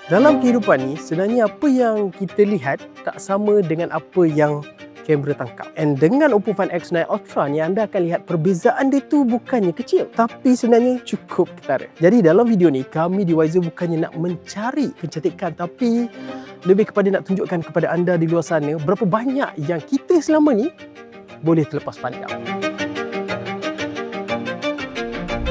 Dalam kehidupan ni, sebenarnya apa yang kita lihat tak sama dengan apa yang kamera tangkap. And dengan Oppo Find X9 Ultra ni, anda akan lihat perbezaan dia tu bukannya kecil, tapi sebenarnya cukup ketara. Jadi dalam video ni, kami di Wiser bukannya nak mencari kecantikan, tapi lebih kepada nak tunjukkan kepada anda di luar sana berapa banyak yang kita selama ni boleh terlepas pandang.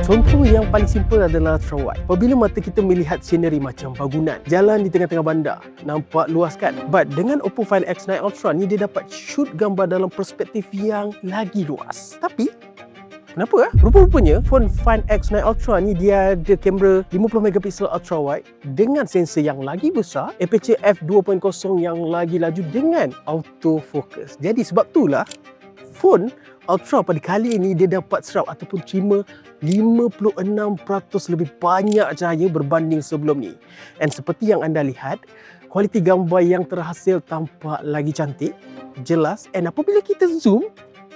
Contoh yang paling simple adalah ultrawide. Apabila mata kita melihat scenery macam bangunan, jalan di tengah-tengah bandar, nampak luas kan? But dengan Oppo Find X9 Ultra ni, dia dapat shoot gambar dalam perspektif yang lagi luas. Tapi kenapa? Rupa-rupanya phone Find X9 Ultra ni dia ada kamera 50 megapiksel ultrawide dengan sensor yang lagi besar, aperture f2.0 yang lagi laju dengan autofocus. Jadi sebab itulah phone Ultra pada kali ini dia dapat serap ataupun terima 56% lebih banyak cahaya berbanding sebelum ni. And seperti yang anda lihat, kualiti gambar yang terhasil tampak lagi cantik, jelas, and apabila kita zoom,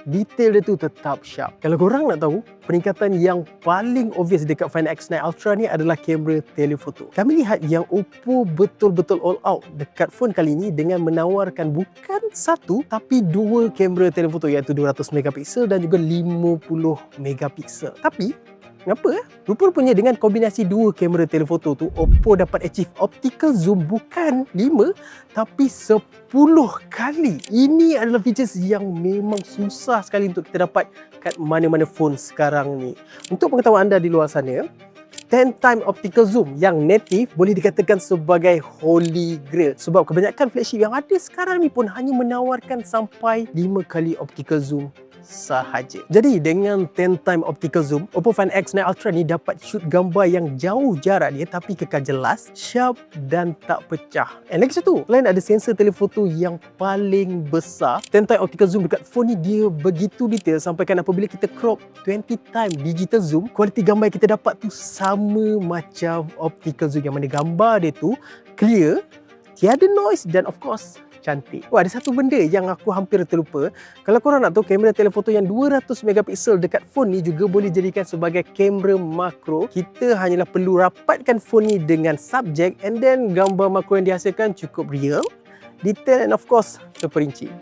detail dia tu tetap sharp. Kalau korang nak tahu, peningkatan yang paling obvious dekat Find X9 Ultra ni adalah kamera telefoto. Kami lihat yang Oppo betul-betul all out dekat phone kali ini dengan menawarkan bukan satu tapi dua kamera telefoto, iaitu 200 megapiksel dan juga 50 megapiksel. Tapi kenapa? Rupa-rupanya dengan kombinasi dua kamera telefoto tu, Oppo dapat achieve optical zoom bukan 5 tapi 10 kali. Ini adalah features yang memang susah sekali untuk kita dapat kat mana-mana phone sekarang ni. Untuk pengetahuan anda di luar sana, 10 time optical zoom yang native boleh dikatakan sebagai holy grail, sebab kebanyakan flagship yang ada sekarang ni pun hanya menawarkan sampai 5 kali optical zoom sahaja. Jadi dengan 10 time optical zoom, Oppo Find X9 Ultra ni dapat shoot gambar yang jauh jarak dia tapi kekal jelas, sharp dan tak pecah. And lagi satu, selain ada sensor telefoto yang paling besar, 10 time optical zoom dekat phone ni dia begitu detail sampaikan apabila kita crop 20 time digital zoom, kualiti gambar yang kita dapat tu sama macam optical zoom, yang mana gambar dia tu clear, tiada noise dan of course cantik. Wah, ada satu benda yang aku hampir terlupa. Kalau korang nak tahu, kamera telefoto yang 200 megapiksel dekat phone ni juga boleh dijadikan sebagai kamera makro. Kita hanyalah perlu rapatkan phone ni dengan subjek, and then gambar makro yang dihasilkan cukup real, detail and of course terperinci.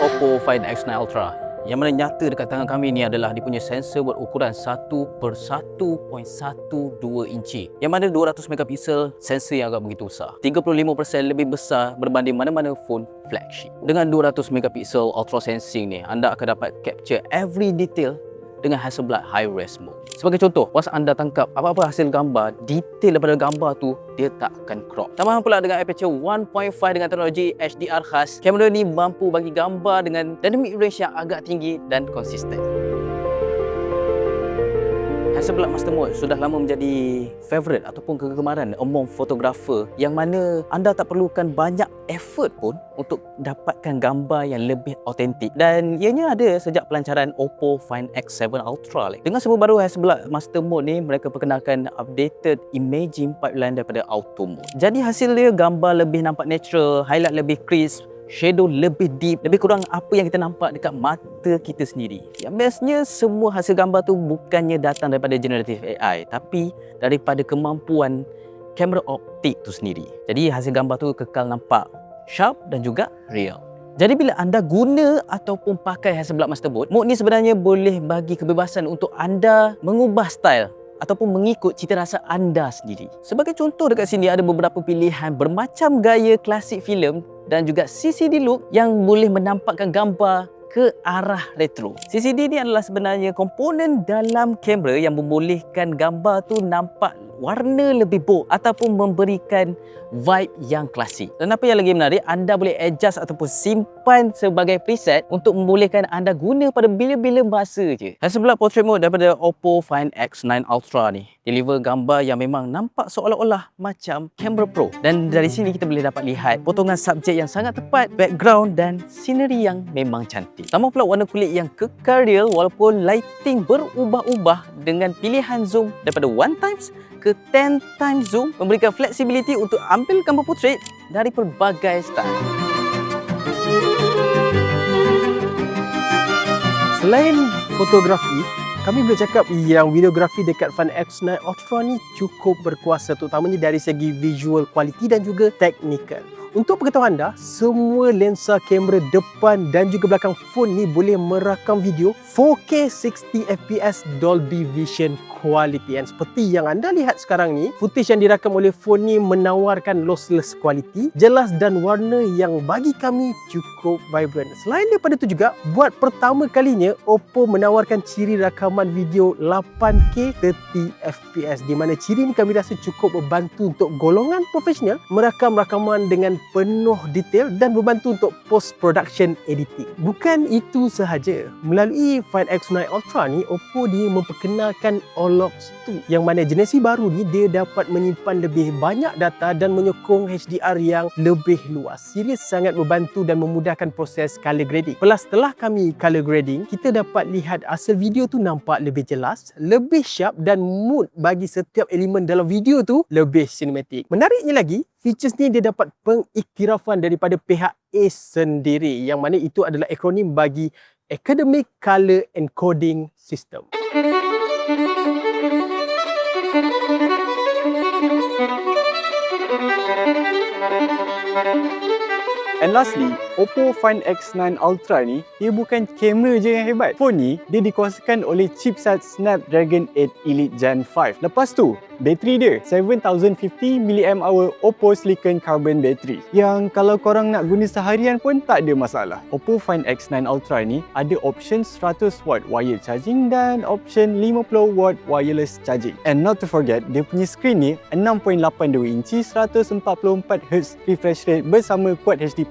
Oppo Find X9 Ultra yang mana nyata dekat tangan kami ni adalah dia punya sensor berukuran 1/1.12 inci, yang mana 200 megapiksel sensor yang agak begitu besar, 35% lebih besar berbanding mana-mana phone flagship. Dengan 200 megapiksel ultra sensing ni, anda akan dapat capture every detail dengan Hasselblad high-res mode. Sebagai contoh, once anda tangkap apa-apa hasil gambar, detail daripada gambar tu dia tak akan crop. Tambahan pula dengan aperture 1.5 dengan teknologi HDR khas, kamera ni mampu bagi gambar dengan dynamic range yang agak tinggi dan konsisten. Hasselblad Master Mode sudah lama menjadi favourite ataupun kegemaran among fotografer, yang mana anda tak perlukan banyak effort pun untuk dapatkan gambar yang lebih autentik, dan ianya ada sejak pelancaran Oppo Find X7 Ultra. Dengan serba baru Hasselblad Master Mode ni, mereka perkenalkan updated imaging pipeline daripada auto mode. Jadi hasil dia gambar lebih nampak natural, highlight lebih crisp, shadow lebih deep, lebih kurang apa yang kita nampak dekat mata kita sendiri. Yang bestnya, semua hasil gambar tu bukannya datang daripada generative AI, tapi daripada kemampuan kamera optik tu sendiri. Jadi hasil gambar tu kekal nampak sharp dan juga real. Jadi bila anda guna ataupun pakai Hasselblad Master Mode, mode ni sebenarnya boleh bagi kebebasan untuk anda mengubah style ataupun mengikut cita rasa anda sendiri. Sebagai contoh, dekat sini ada beberapa pilihan bermacam gaya klasik filem dan juga CCD look yang boleh menampakkan gambar ke arah retro. CCD ni adalah sebenarnya komponen dalam kamera yang membolehkan gambar tu nampak warna lebih bold ataupun memberikan vibe yang klasik. Dan apa yang lagi menarik, anda boleh adjust ataupun simpan sebagai preset untuk membolehkan anda guna pada bila-bila masa je. Hasselblad Portrait Mode daripada Oppo Find X9 Ultra ni deliver gambar yang memang nampak seolah-olah macam kamera pro. Dan dari sini kita boleh dapat lihat potongan subjek yang sangat tepat, background dan scenery yang memang cantik. Tambah pula warna kulit yang kekal real walaupun lighting berubah-ubah dengan pilihan zoom daripada 1x ke 10 times zoom, memberikan flexibility untuk ambil gambar portrait dari pelbagai style. Selain fotografi, Kami boleh cakap yang videografi dekat Find X9 Ultra ni cukup berkuasa, terutamanya dari segi visual quality dan juga technical. Untuk pengetahuan anda, semua lensa kamera depan dan juga belakang phone ni boleh merakam video 4K 60fps Dolby Vision quality. Dan seperti yang anda lihat sekarang ni, footage yang dirakam oleh phone ni menawarkan lossless quality, jelas dan warna yang bagi kami cukup vibrant. Selain daripada itu juga, buat pertama kalinya Oppo menawarkan ciri rakaman video 8K 30fps, di mana ciri ni kami rasa cukup membantu untuk golongan profesional merakam rakaman dengan penuh detail dan membantu untuk post-production editing. Bukan itu sahaja, melalui Find X9 Ultra ni, Oppo dia memperkenalkan OLOX 2, yang mana generasi baru ni dia dapat menyimpan lebih banyak data dan menyokong HDR yang lebih luas. Serius sangat membantu dan memudahkan proses color grading. Plus setelah kami color grading, kita dapat lihat hasil video tu nampak lebih jelas, lebih sharp dan mood bagi setiap elemen dalam video tu lebih cinematic. Menariknya lagi, features ni dia dapat pengiktirafan daripada pihak ACE sendiri, yang mana itu adalah akronim bagi Academic Color Encoding System. And lastly, Oppo Find X9 Ultra ni, dia bukan kamera je yang hebat. Phone ni, dia dikuasakan oleh chipset Snapdragon 8 Elite Gen 5. Lepas tu, bateri dia 7050 mAh Oppo Silicon Carbon battery, yang kalau korang nak guna seharian pun tak ada masalah. Oppo Find X9 Ultra ni ada option 100W wired charging dan option 50W wireless charging. And not to forget, dia punya screen ni 6.82 inci 144Hz refresh rate bersama Quad HD+,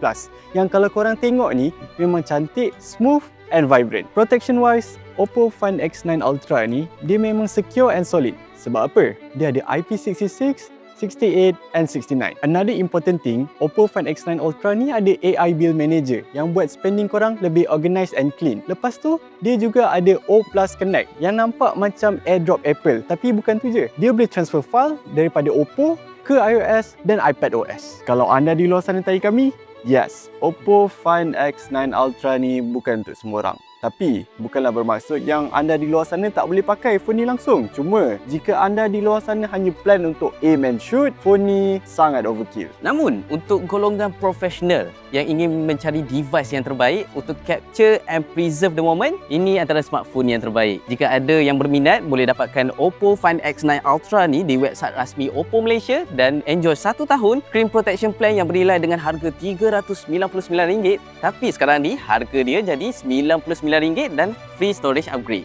yang kalau korang tengok ni memang cantik, smooth and vibrant. Protection wise, Oppo Find X9 Ultra ni dia memang secure and solid. Sebab apa? Dia ada IP66, 68 and 69. Another important thing, Oppo Find X9 Ultra ni ada AI Build Manager yang buat spending korang lebih organized and clean. Lepas tu, dia juga ada O+ Connect yang nampak macam AirDrop Apple, tapi bukan tu je. Dia boleh transfer file daripada Oppo ke iOS dan iPadOS. Kalau anda di luar sana tanya kami, yes, Oppo Find X9 Ultra ni bukan untuk semua orang. Tapi, bukanlah bermaksud yang anda di luar sana tak boleh pakai phone ni langsung. Cuma, jika anda di luar sana hanya plan untuk aim and shoot, phone ni sangat overkill. Namun, untuk golongan profesional yang ingin mencari device yang terbaik untuk capture and preserve the moment, ini antara smartphone yang terbaik. Jika ada yang berminat, boleh dapatkan Oppo Find X9 Ultra ni di website rasmi Oppo Malaysia dan enjoy 1 tahun screen protection plan yang bernilai dengan harga RM399. Tapi sekarang ni, harga dia jadi RM99 dan free storage upgrade.